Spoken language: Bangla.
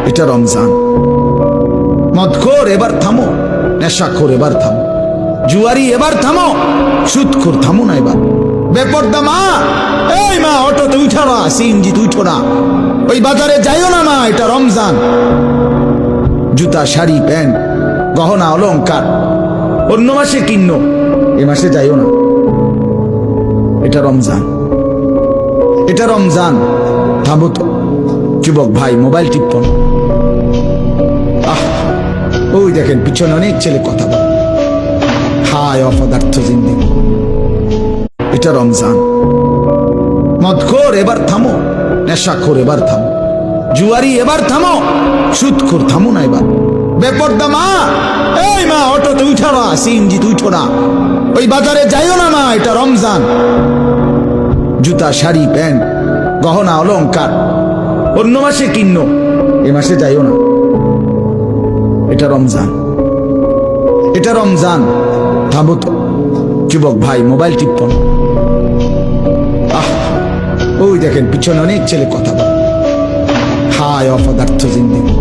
এটা রমজান। মদখোর এবার থামো, নেশাখোর এবার থামো, জুয়ারি এবার থামো, সুদখোর থামো না এবার। বেপর্দা মা, এই মা অটোতে উঠো না, সিএনজি উঠো না, ওই বাজারে যাইও না মা, এটা রমজান। জুতা শাড়ি প্যান্ট গহনা অলংকার অন্য মাসে কিনো, এ মাসে যাইও না, এটা রমজান। এটা রমজান, থামো তো। যুবক ভাই মোবাইল টিপন, ওই দেখেন পিছনে অনেক ছেলে কথা বলে, হায় অপদার্থ জিন্দেগি। এটা রমজান। মদখোর এবার থামো, নেশাখোর এবার থামো, জুয়ারি এবার থামো, সুদখোর থামো না এবার। বেপর্দা মা, এই মা অটোতে উঠো না, সিএনজি উঠো না, ওই বাজারে যাইও না মা, এটা রমজান। জুতা শাড়ি প্যান্ট গহনা অলংকার অন্য মাসে কিনো, এ মাসে যাইও না, এটা রমজান। এটা রমজান, থামো তো। যুবক ভাই মোবাইল টিপন, ওই দেখেন পিছনে অনেক ছেলে কথা বলে, হায় অপদার্থ জিন্দেগি।